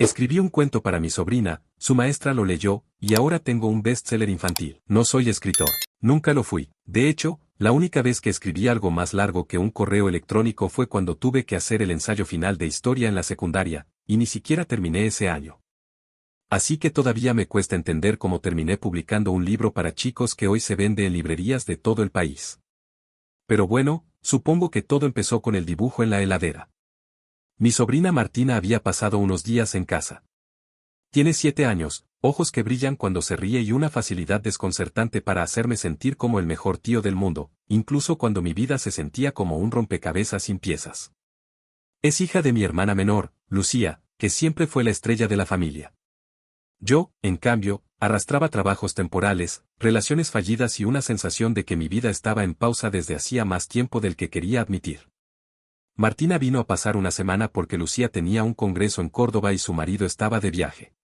Escribí un cuento para mi sobrina, su maestra lo leyó, y ahora tengo un bestseller infantil. No soy escritor. Nunca lo fui. De hecho, la única vez que escribí algo más largo que un correo electrónico fue cuando tuve que hacer el ensayo final de historia en la secundaria, y ni siquiera terminé ese año. Así que todavía me cuesta entender cómo terminé publicando un libro para chicos que hoy se vende en librerías de todo el país. Pero bueno, supongo que todo empezó con el dibujo en la heladera. Mi sobrina Martina había pasado unos días en casa. Tiene 7 años, ojos que brillan cuando se ríe y una facilidad desconcertante para hacerme sentir como el mejor tío del mundo, incluso cuando mi vida se sentía como un rompecabezas sin piezas. Es hija de mi hermana menor, Lucía, que siempre fue la estrella de la familia. Yo, en cambio, arrastraba trabajos temporales, relaciones fallidas y una sensación de que mi vida estaba en pausa desde hacía más tiempo del que quería admitir. Martina vino a pasar una semana porque Lucía tenía un congreso en Córdoba y su marido estaba de viaje.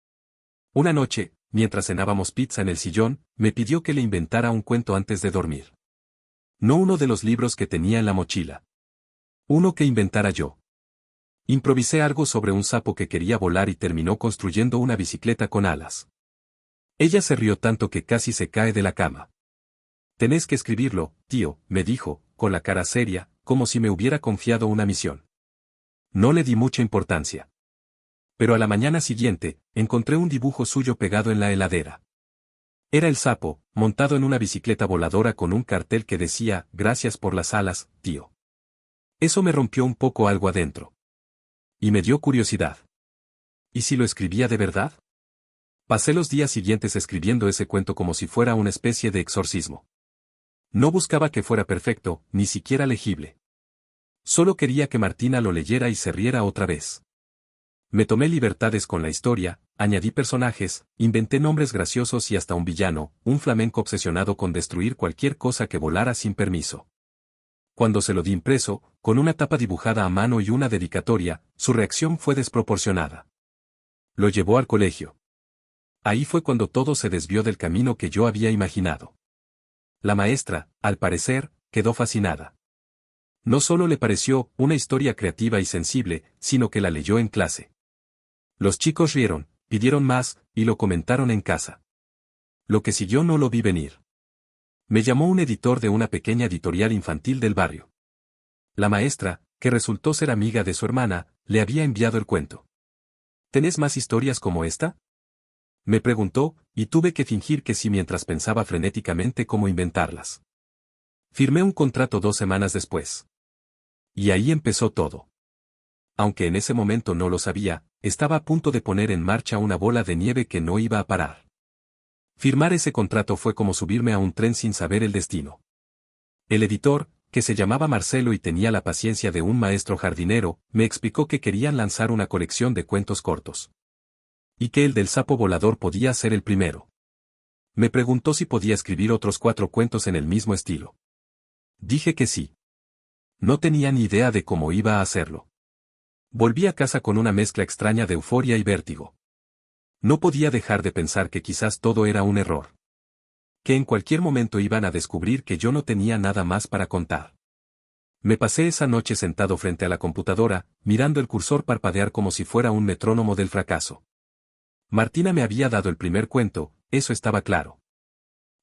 Una noche, mientras cenábamos pizza en el sillón, me pidió que le inventara un cuento antes de dormir. No uno de los libros que tenía en la mochila. Uno que inventara yo. Improvisé algo sobre un sapo que quería volar y terminó construyendo una bicicleta con alas. Ella se rió tanto que casi se cae de la cama. Tenés que escribirlo, tío, me dijo, con la cara seria, como si me hubiera confiado una misión. No le di mucha importancia. Pero a la mañana siguiente, encontré un dibujo suyo pegado en la heladera. Era el sapo, montado en una bicicleta voladora con un cartel que decía, gracias por las alas, tío. Eso me rompió un poco algo adentro. Y me dio curiosidad. ¿Y si lo escribía de verdad? Pasé los días siguientes escribiendo ese cuento como si fuera una especie de exorcismo. No buscaba que fuera perfecto, ni siquiera legible. Solo quería que Martina lo leyera y se riera otra vez. Me tomé libertades con la historia, añadí personajes, inventé nombres graciosos y hasta un villano, un flamenco obsesionado con destruir cualquier cosa que volara sin permiso. Cuando se lo di impreso, con una tapa dibujada a mano y una dedicatoria, su reacción fue desproporcionada. Lo llevó al colegio. Ahí fue cuando todo se desvió del camino que yo había imaginado. La maestra, al parecer, quedó fascinada. No solo le pareció una historia creativa y sensible, sino que la leyó en clase. Los chicos rieron, pidieron más, y lo comentaron en casa. Lo que siguió no lo vi venir. Me llamó un editor de una pequeña editorial infantil del barrio. La maestra, que resultó ser amiga de su hermana, le había enviado el cuento. ¿Tenés más historias como esta?, me preguntó, y tuve que fingir que sí mientras pensaba frenéticamente cómo inventarlas. Firmé un contrato 2 semanas después. Y ahí empezó todo. Aunque en ese momento no lo sabía, estaba a punto de poner en marcha una bola de nieve que no iba a parar. Firmar ese contrato fue como subirme a un tren sin saber el destino. El editor, que se llamaba Marcelo y tenía la paciencia de un maestro jardinero, me explicó que querían lanzar una colección de cuentos cortos. Y que el del sapo volador podía ser el primero. Me preguntó si podía escribir otros 4 cuentos en el mismo estilo. Dije que sí. No tenía ni idea de cómo iba a hacerlo. Volví a casa con una mezcla extraña de euforia y vértigo. No podía dejar de pensar que quizás todo era un error. Que en cualquier momento iban a descubrir que yo no tenía nada más para contar. Me pasé esa noche sentado frente a la computadora, mirando el cursor parpadear como si fuera un metrónomo del fracaso. Martina me había dado el primer cuento, eso estaba claro.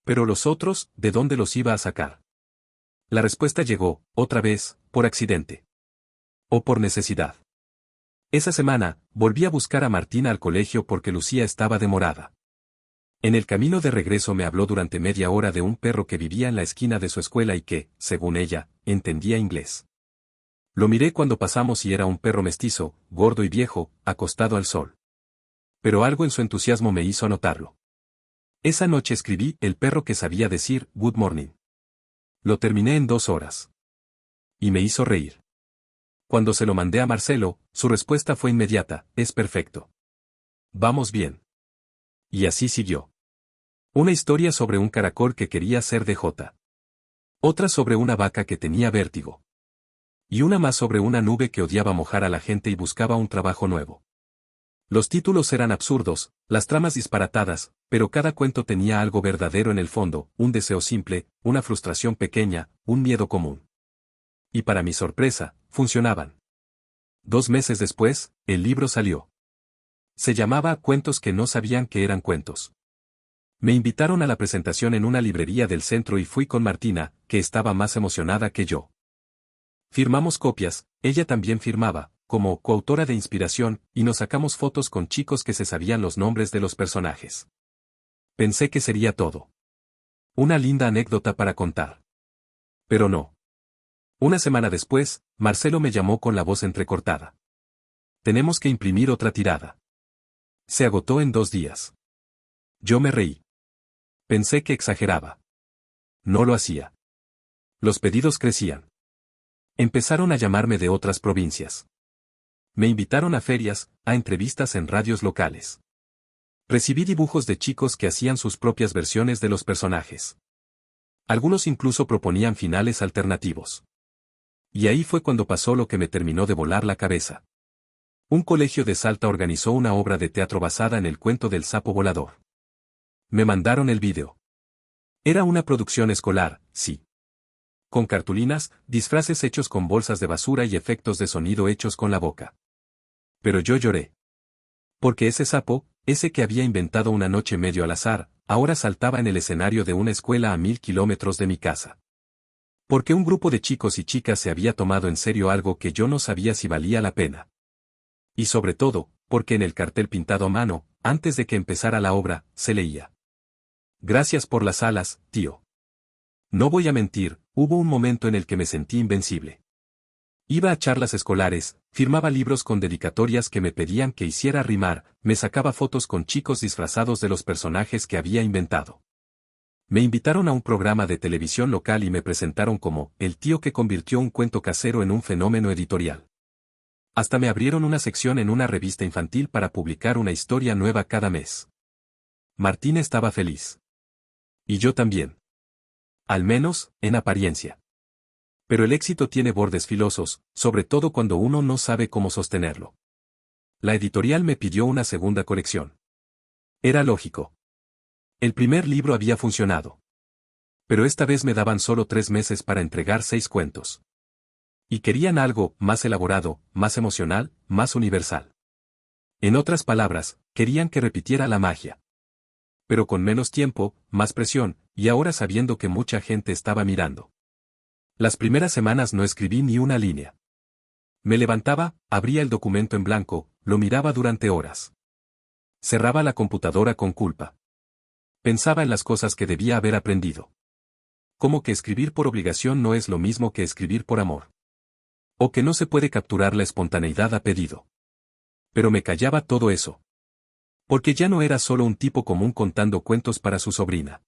Pero los otros, ¿de dónde los iba a sacar? La respuesta llegó, otra vez, por accidente. O por necesidad. Esa semana, volví a buscar a Martina al colegio porque Lucía estaba demorada. En el camino de regreso me habló durante media hora de un perro que vivía en la esquina de su escuela y que, según ella, entendía inglés. Lo miré cuando pasamos y era un perro mestizo, gordo y viejo, acostado al sol. Pero algo en su entusiasmo me hizo anotarlo. Esa noche escribí El perro que sabía decir Good morning. Lo terminé en 2 horas. Y me hizo reír. Cuando se lo mandé a Marcelo, su respuesta fue inmediata, es perfecto. Vamos bien. Y así siguió. Una historia sobre un caracol que quería ser DJ. Otra sobre una vaca que tenía vértigo. Y una más sobre una nube que odiaba mojar a la gente y buscaba un trabajo nuevo. Los títulos eran absurdos, las tramas disparatadas, pero cada cuento tenía algo verdadero en el fondo, un deseo simple, una frustración pequeña, un miedo común. Y para mi sorpresa, funcionaban. 2 meses después, el libro salió. Se llamaba Cuentos que no sabían que eran cuentos. Me invitaron a la presentación en una librería del centro y fui con Martina, que estaba más emocionada que yo. Firmamos copias, ella también firmaba, como coautora de inspiración, y nos sacamos fotos con chicos que se sabían los nombres de los personajes. Pensé que sería todo. Una linda anécdota para contar. Pero no. Una semana después, Marcelo me llamó con la voz entrecortada. Tenemos que imprimir otra tirada. Se agotó en 2 días. Yo me reí. Pensé que exageraba. No lo hacía. Los pedidos crecían. Empezaron a llamarme de otras provincias. Me invitaron a ferias, a entrevistas en radios locales. Recibí dibujos de chicos que hacían sus propias versiones de los personajes. Algunos incluso proponían finales alternativos. Y ahí fue cuando pasó lo que me terminó de volar la cabeza. Un colegio de Salta organizó una obra de teatro basada en el cuento del sapo volador. Me mandaron el vídeo. Era una producción escolar, sí. Con cartulinas, disfraces hechos con bolsas de basura y efectos de sonido hechos con la boca. Pero yo lloré. Porque ese sapo, ese que había inventado una noche medio al azar, ahora saltaba en el escenario de una escuela a 1000 kilómetros de mi casa. Porque un grupo de chicos y chicas se había tomado en serio algo que yo no sabía si valía la pena. Y sobre todo, porque en el cartel pintado a mano, antes de que empezara la obra, se leía: Gracias por las alas, tío. No voy a mentir, hubo un momento en el que me sentí invencible. Iba a charlas escolares, firmaba libros con dedicatorias que me pedían que hiciera rimar, me sacaba fotos con chicos disfrazados de los personajes que había inventado. Me invitaron a un programa de televisión local y me presentaron como el tío que convirtió un cuento casero en un fenómeno editorial. Hasta me abrieron una sección en una revista infantil para publicar una historia nueva cada mes. Martín estaba feliz. Y yo también. Al menos, en apariencia. Pero el éxito tiene bordes filosos, sobre todo cuando uno no sabe cómo sostenerlo. La editorial me pidió una segunda colección. Era lógico. El primer libro había funcionado. Pero esta vez me daban solo 3 meses para entregar 6 cuentos. Y querían algo más elaborado, más emocional, más universal. En otras palabras, querían que repitiera la magia. Pero con menos tiempo, más presión, y ahora sabiendo que mucha gente estaba mirando. Las primeras semanas no escribí ni una línea. Me levantaba, abría el documento en blanco, lo miraba durante horas. Cerraba la computadora con culpa. Pensaba en las cosas que debía haber aprendido. Como que escribir por obligación no es lo mismo que escribir por amor. O que no se puede capturar la espontaneidad a pedido. Pero me callaba todo eso. Porque ya no era solo un tipo común contando cuentos para su sobrina.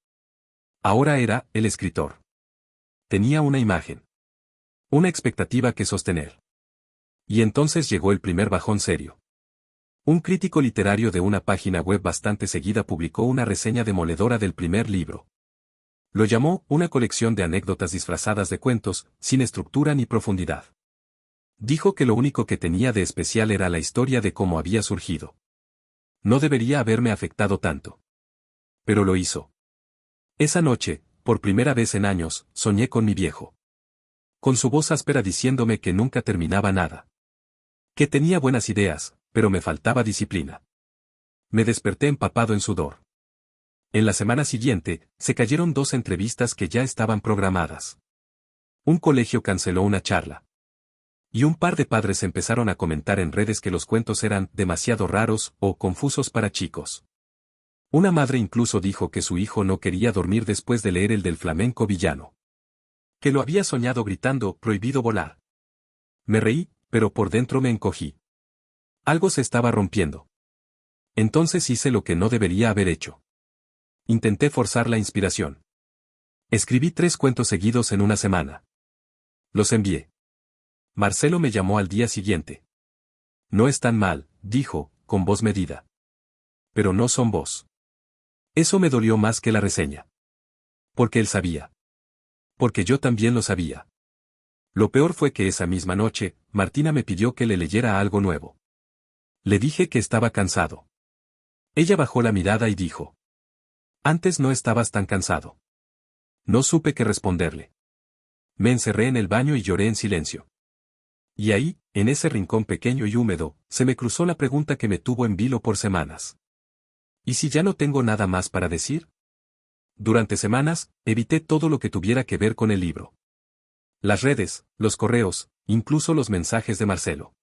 Ahora era el escritor. Tenía una imagen. Una expectativa que sostener. Y entonces llegó el primer bajón serio. Un crítico literario de una página web bastante seguida publicó una reseña demoledora del primer libro. Lo llamó una colección de anécdotas disfrazadas de cuentos, sin estructura ni profundidad. Dijo que lo único que tenía de especial era la historia de cómo había surgido. No debería haberme afectado tanto. Pero lo hizo. Esa noche, por primera vez en años, soñé con mi viejo. Con su voz áspera diciéndome que nunca terminaba nada. Que tenía buenas ideas, pero me faltaba disciplina. Me desperté empapado en sudor. En la semana siguiente, se cayeron 2 entrevistas que ya estaban programadas. Un colegio canceló una charla. Y un par de padres empezaron a comentar en redes que los cuentos eran demasiado raros o confusos para chicos. Una madre incluso dijo que su hijo no quería dormir después de leer el del flamenco villano. Que lo había soñado gritando, prohibido volar. Me reí, pero por dentro me encogí. Algo se estaba rompiendo. Entonces hice lo que no debería haber hecho. Intenté forzar la inspiración. Escribí 3 cuentos seguidos en una semana. Los envié. Marcelo me llamó al día siguiente. No están mal, dijo, con voz medida. Pero no son vos. Eso me dolió más que la reseña. Porque él sabía. Porque yo también lo sabía. Lo peor fue que esa misma noche, Martina me pidió que le leyera algo nuevo. Le dije que estaba cansado. Ella bajó la mirada y dijo: Antes no estabas tan cansado. No supe qué responderle. Me encerré en el baño y lloré en silencio. Y ahí, en ese rincón pequeño y húmedo, se me cruzó la pregunta que me tuvo en vilo por semanas. ¿Y si ya no tengo nada más para decir? Durante semanas, evité todo lo que tuviera que ver con el libro. Las redes, los correos, incluso los mensajes de Marcelo.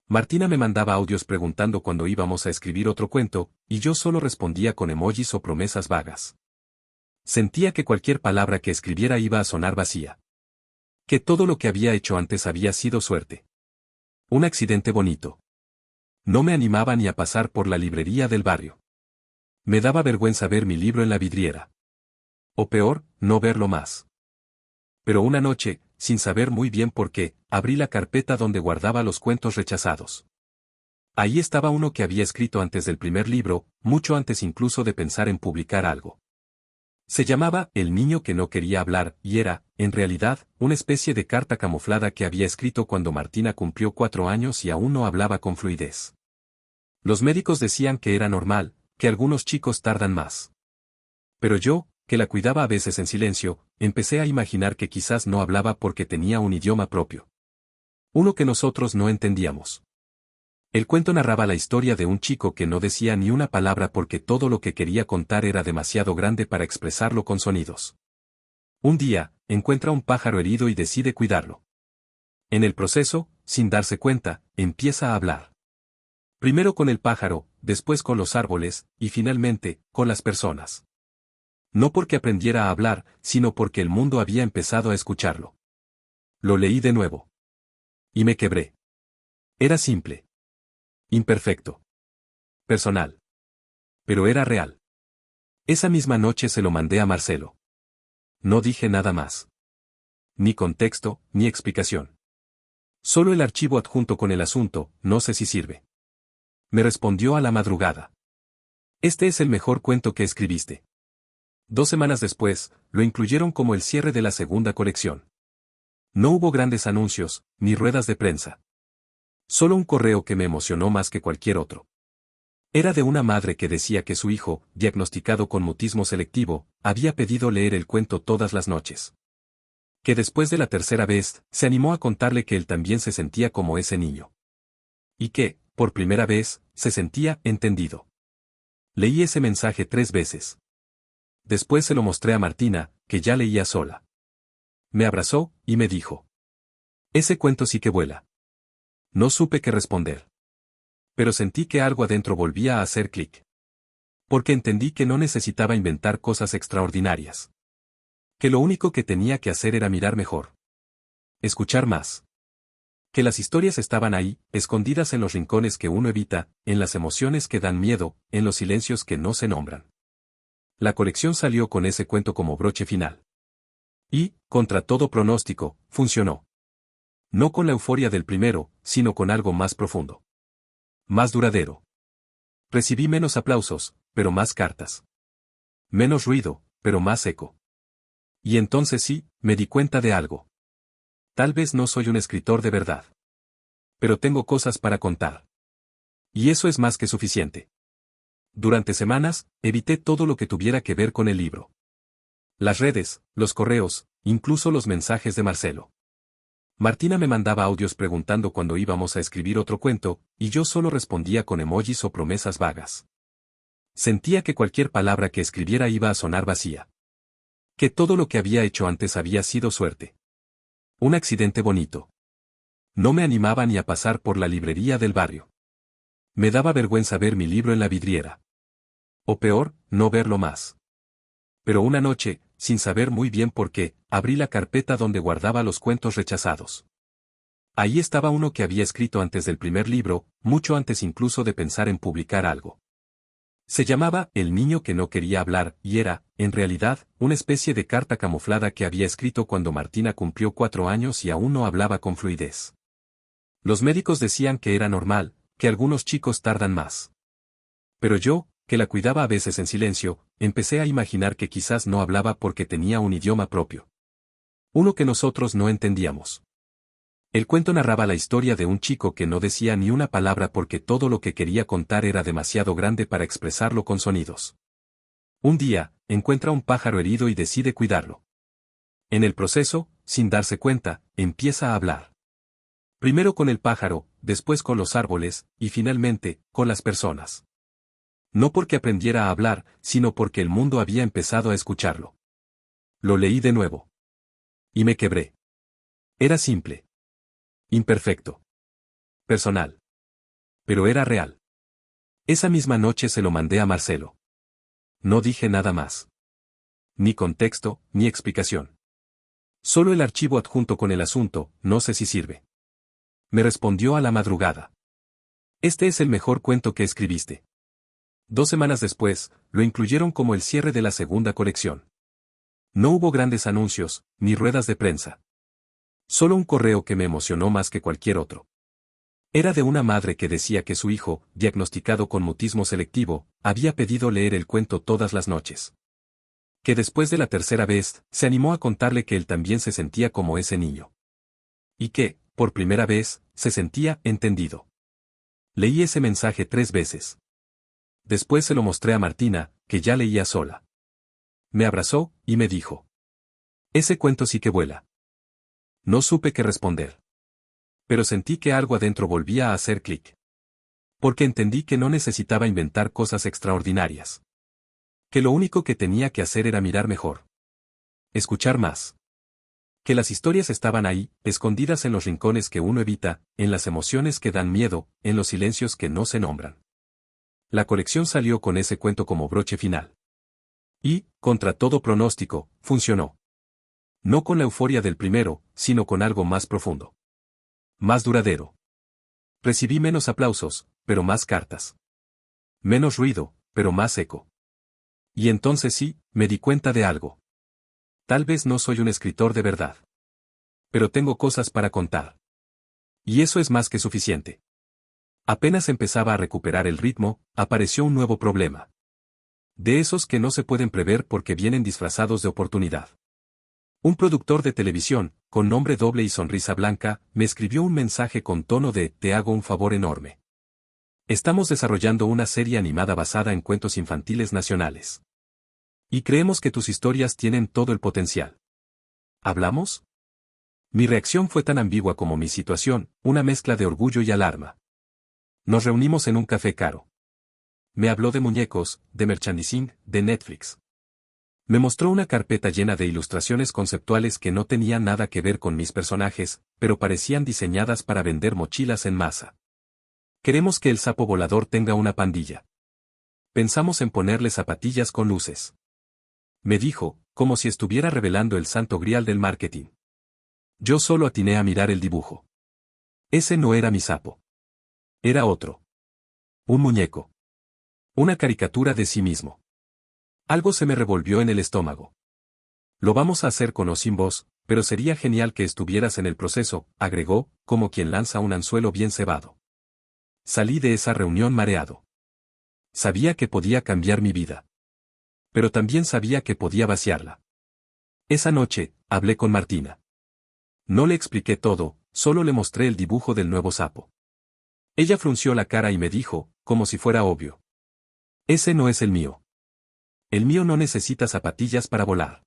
Martina me mandaba audios preguntando cuándo íbamos a escribir otro cuento, y yo solo respondía con emojis o promesas vagas. Sentía que cualquier palabra que escribiera iba a sonar vacía. Que todo lo que había hecho antes había sido suerte. Un accidente bonito. No me animaba ni a pasar por la librería del barrio. Me daba vergüenza ver mi libro en la vidriera. O peor, no verlo más. Pero una noche, sin saber muy bien por qué, abrí la carpeta donde guardaba los cuentos rechazados. Ahí estaba uno que había escrito antes del primer libro, mucho antes incluso de pensar en publicar algo. Se llamaba El niño que no quería hablar, y era, en realidad, una especie de carta camuflada que había escrito cuando Martina cumplió 4 años y aún no hablaba con fluidez. Los médicos decían que era normal, que algunos chicos tardan más. Pero yo, que la cuidaba a veces en silencio, empecé a imaginar que quizás no hablaba porque tenía un idioma propio. Uno que nosotros no entendíamos. El cuento narraba la historia de un chico que no decía ni una palabra porque todo lo que quería contar era demasiado grande para expresarlo con sonidos. Un día, encuentra un pájaro herido y decide cuidarlo. En el proceso, sin darse cuenta, empieza a hablar. Primero con el pájaro, después con los árboles, y finalmente, con las personas. No porque aprendiera a hablar, sino porque el mundo había empezado a escucharlo. Lo leí de nuevo. Y me quebré. Era simple. Imperfecto. Personal. Pero era real. Esa misma noche se lo mandé a Marcelo. No dije nada más. Ni contexto, ni explicación. Solo el archivo adjunto con el asunto, no sé si sirve. Me respondió a la madrugada. Este es el mejor cuento que escribiste. 2 semanas después, lo incluyeron como el cierre de la segunda colección. No hubo grandes anuncios, ni ruedas de prensa. Solo un correo que me emocionó más que cualquier otro. Era de una madre que decía que su hijo, diagnosticado con mutismo selectivo, había pedido leer el cuento todas las noches. Que después de la tercera vez, se animó a contarle que él también se sentía como ese niño. Y que, por primera vez, se sentía entendido. Leí ese mensaje 3 veces. Después se lo mostré a Martina, que ya leía sola. Me abrazó, y me dijo. Ese cuento sí que vuela. No supe qué responder. Pero sentí que algo adentro volvía a hacer clic. Porque entendí que no necesitaba inventar cosas extraordinarias. Que lo único que tenía que hacer era mirar mejor. Escuchar más. Que las historias estaban ahí, escondidas en los rincones que uno evita, en las emociones que dan miedo, en los silencios que no se nombran. La colección salió con ese cuento como broche final. Y, contra todo pronóstico, funcionó. No con la euforia del primero, sino con algo más profundo. Más duradero. Recibí menos aplausos, pero más cartas. Menos ruido, pero más eco. Y entonces sí, me di cuenta de algo. Tal vez no soy un escritor de verdad. Pero tengo cosas para contar. Y eso es más que suficiente. Durante semanas, evité todo lo que tuviera que ver con el libro. Las redes, los correos, incluso los mensajes de Marcelo. Martina me mandaba audios preguntando cuándo íbamos a escribir otro cuento, y yo solo respondía con emojis o promesas vagas. Sentía que cualquier palabra que escribiera iba a sonar vacía. Que todo lo que había hecho antes había sido suerte. Un accidente bonito. No me animaba ni a pasar por la librería del barrio. Me daba vergüenza ver mi libro en la vidriera. O peor, no verlo más. Pero una noche, sin saber muy bien por qué, abrí la carpeta donde guardaba los cuentos rechazados. Ahí estaba uno que había escrito antes del primer libro, mucho antes incluso de pensar en publicar algo. Se llamaba El niño que no quería hablar, y era, en realidad, una especie de carta camuflada que había escrito cuando Martina cumplió 4 años y aún no hablaba con fluidez. Los médicos decían que era normal, que algunos chicos tardan más. Pero yo, que la cuidaba a veces en silencio, empecé a imaginar que quizás no hablaba porque tenía un idioma propio. Uno que nosotros no entendíamos. El cuento narraba la historia de un chico que no decía ni una palabra porque todo lo que quería contar era demasiado grande para expresarlo con sonidos. Un día, encuentra un pájaro herido y decide cuidarlo. En el proceso, sin darse cuenta, empieza a hablar. Primero con el pájaro, después con los árboles, y finalmente, con las personas. No porque aprendiera a hablar, sino porque el mundo había empezado a escucharlo. Lo leí de nuevo. Y me quebré. Era simple. Imperfecto. Personal. Pero era real. Esa misma noche se lo mandé a Marcelo. No dije nada más. Ni contexto, ni explicación. Solo el archivo adjunto con el asunto, no sé si sirve. Me respondió a la madrugada. Este es el mejor cuento que escribiste. 2 semanas después, lo incluyeron como el cierre de la segunda colección. No hubo grandes anuncios, ni ruedas de prensa. Solo un correo que me emocionó más que cualquier otro. Era de una madre que decía que su hijo, diagnosticado con mutismo selectivo, había pedido leer el cuento todas las noches. Que después de la tercera vez, se animó a contarle que él también se sentía como ese niño. Y que, por primera vez, se sentía entendido. Leí ese mensaje 3 veces. Después se lo mostré a Martina, que ya leía sola. Me abrazó, y me dijo: ese cuento sí que vuela. No supe qué responder. Pero sentí que algo adentro volvía a hacer clic. Porque entendí que no necesitaba inventar cosas extraordinarias. Que lo único que tenía que hacer era mirar mejor. Escuchar más. Que las historias estaban ahí, escondidas en los rincones que uno evita, en las emociones que dan miedo, en los silencios que no se nombran. La colección salió con ese cuento como broche final. Y, contra todo pronóstico, funcionó. No con la euforia del primero, sino con algo más profundo. Más duradero. Recibí menos aplausos, pero más cartas. Menos ruido, pero más eco. Y entonces sí, me di cuenta de algo. Tal vez no soy un escritor de verdad. Pero tengo cosas para contar. Y eso es más que suficiente. Apenas empezaba a recuperar el ritmo, apareció un nuevo problema. De esos que no se pueden prever porque vienen disfrazados de oportunidad. Un productor de televisión, con nombre doble y sonrisa blanca, me escribió un mensaje con tono de: te hago un favor enorme. Estamos desarrollando una serie animada basada en cuentos infantiles nacionales. Y creemos que tus historias tienen todo el potencial. ¿Hablamos? Mi reacción fue tan ambigua como mi situación, una mezcla de orgullo y alarma. Nos reunimos en un café caro. Me habló de muñecos, de merchandising, de Netflix. Me mostró una carpeta llena de ilustraciones conceptuales que no tenían nada que ver con mis personajes, pero parecían diseñadas para vender mochilas en masa. Queremos que el sapo volador tenga una pandilla. Pensamos en ponerle zapatillas con luces. Me dijo, como si estuviera revelando el santo grial del marketing. Yo solo atiné a mirar el dibujo. Ese no era mi sapo. Era otro. Un muñeco. Una caricatura de sí mismo. Algo se me revolvió en el estómago. Lo vamos a hacer con o sin vos, pero sería genial que estuvieras en el proceso, agregó, como quien lanza un anzuelo bien cebado. Salí de esa reunión mareado. Sabía que podía cambiar mi vida. Pero también sabía que podía vaciarla. Esa noche, hablé con Martina. No le expliqué todo, solo le mostré el dibujo del nuevo sapo. Ella frunció la cara y me dijo, como si fuera obvio: ese no es el mío. El mío no necesita zapatillas para volar.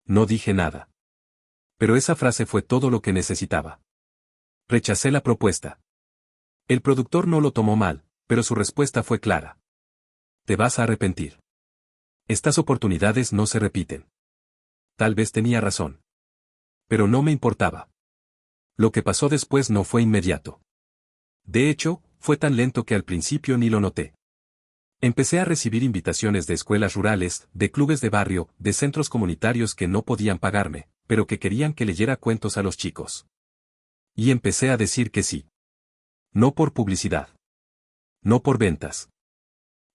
No dije nada. Pero esa frase fue todo lo que necesitaba. Rechacé la propuesta. El productor no lo tomó mal, pero su respuesta fue clara. Te vas a arrepentir. Estas oportunidades no se repiten. Tal vez tenía razón. Pero no me importaba. Lo que pasó después no fue inmediato. De hecho, fue tan lento que al principio ni lo noté. Empecé a recibir invitaciones de escuelas rurales, de clubes de barrio, de centros comunitarios que no podían pagarme, pero que querían que leyera cuentos a los chicos. Y empecé a decir que sí. No por publicidad. No por ventas.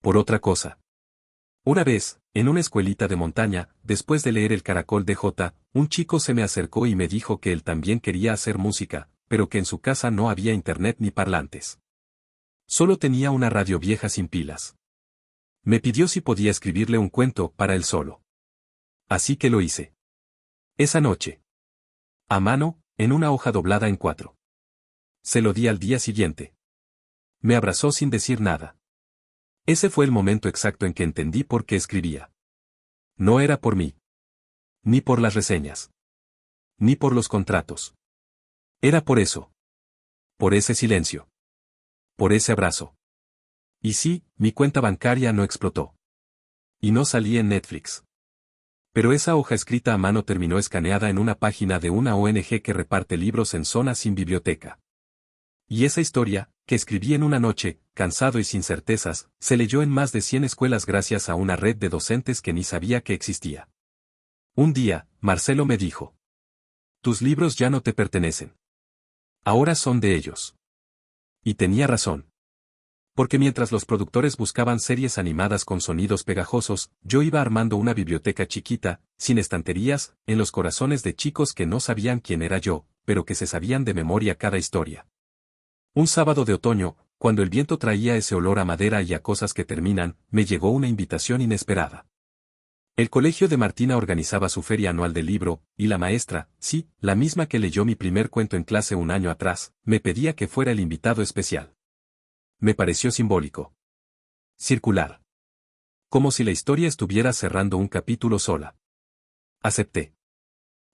Por otra cosa. Una vez, en una escuelita de montaña, después de leer El Caracol de J, un chico se me acercó y me dijo que él también quería hacer música, pero que en su casa no había internet ni parlantes. Solo tenía una radio vieja sin pilas. Me pidió si podía escribirle un cuento para él solo. Así que lo hice. Esa noche. A mano, en una hoja doblada en 4. Se lo di al día siguiente. Me abrazó sin decir nada. Ese fue el momento exacto en que entendí por qué escribía. No era por mí. Ni por las reseñas. Ni por los contratos. Era por eso. Por ese silencio. Por ese abrazo. Y sí, mi cuenta bancaria no explotó. Y no salí en Netflix. Pero esa hoja escrita a mano terminó escaneada en una página de una ONG que reparte libros en zonas sin biblioteca. Y esa historia, que escribí en una noche, cansado y sin certezas, se leyó en más de 100 escuelas gracias a una red de docentes que ni sabía que existía. Un día, Marcelo me dijo: tus libros ya no te pertenecen. Ahora son de ellos. Y tenía razón. Porque mientras los productores buscaban series animadas con sonidos pegajosos, yo iba armando una biblioteca chiquita, sin estanterías, en los corazones de chicos que no sabían quién era yo, pero que se sabían de memoria cada historia. Un sábado de otoño, cuando el viento traía ese olor a madera y a cosas que terminan, me llegó una invitación inesperada. El colegio de Martina organizaba su feria anual del libro, y la maestra, sí, la misma que leyó mi primer cuento en clase un año atrás, me pedía que fuera el invitado especial. Me pareció simbólico. Circular. Como si la historia estuviera cerrando un capítulo sola. Acepté.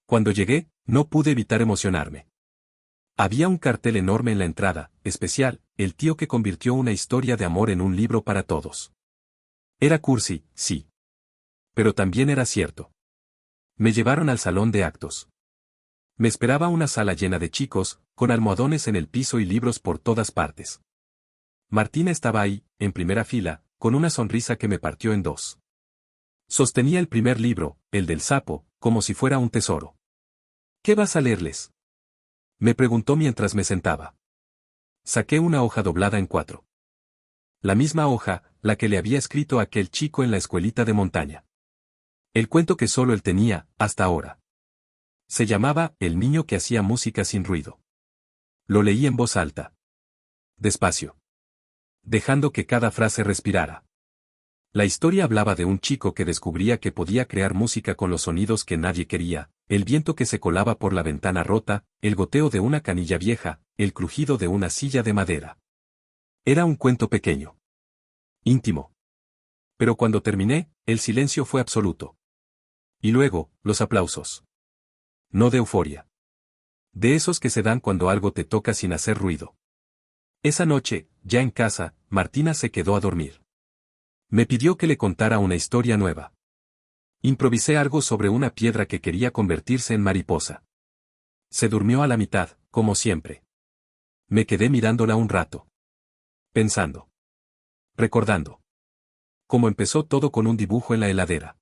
Cuando llegué, no pude evitar emocionarme. Había un cartel enorme en la entrada, especial, el tío que convirtió una historia de amor en un libro para todos. Era cursi, sí. Pero también era cierto. Me llevaron al salón de actos. Me esperaba una sala llena de chicos, con almohadones en el piso y libros por todas partes. Martina estaba ahí, en primera fila, con una sonrisa que me partió en dos. Sostenía el primer libro, el del sapo, como si fuera un tesoro. ¿Qué vas a leerles?, me preguntó mientras me sentaba. Saqué una hoja doblada en 4. La misma hoja, la que le había escrito a aquel chico en la escuelita de montaña. El cuento que solo él tenía, hasta ahora. Se llamaba El niño que hacía música sin ruido. Lo leí en voz alta. Despacio. Dejando que cada frase respirara. La historia hablaba de un chico que descubría que podía crear música con los sonidos que nadie quería, el viento que se colaba por la ventana rota, el goteo de una canilla vieja, el crujido de una silla de madera. Era un cuento pequeño. Íntimo. Pero cuando terminé, el silencio fue absoluto. Y luego, los aplausos. No de euforia. De esos que se dan cuando algo te toca sin hacer ruido. Esa noche, ya en casa, Martina se quedó a dormir. Me pidió que le contara una historia nueva. Improvisé algo sobre una piedra que quería convertirse en mariposa. Se durmió a la mitad, como siempre. Me quedé mirándola un rato. Pensando. Recordando. Cómo empezó todo con un dibujo en la heladera.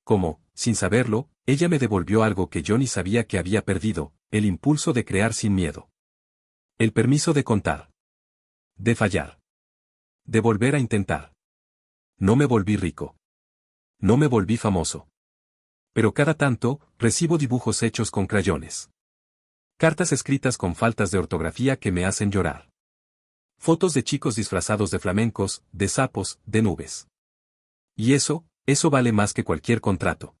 Cómo, sin saberlo, ella me devolvió algo que yo ni sabía que había perdido, el impulso de crear sin miedo. El permiso de contar. De fallar. De volver a intentar. No me volví rico. No me volví famoso. Pero cada tanto, recibo dibujos hechos con crayones. Cartas escritas con faltas de ortografía que me hacen llorar. Fotos de chicos disfrazados de flamencos, de sapos, de nubes. Y eso vale más que cualquier contrato.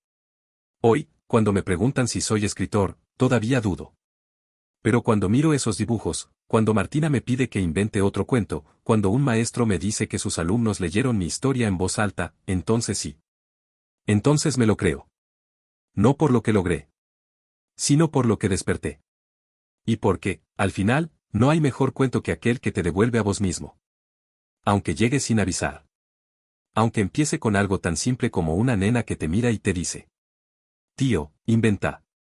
Hoy, cuando me preguntan si soy escritor, todavía dudo. Pero cuando miro esos dibujos, cuando Martina me pide que invente otro cuento, cuando un maestro me dice que sus alumnos leyeron mi historia en voz alta, entonces sí. Entonces me lo creo. No por lo que logré, sino por lo que desperté. Y porque, al final, no hay mejor cuento que aquel que te devuelve a vos mismo. Aunque llegue sin avisar. Aunque empiece con algo tan simple como una nena que te mira y te dice: tío, inventa.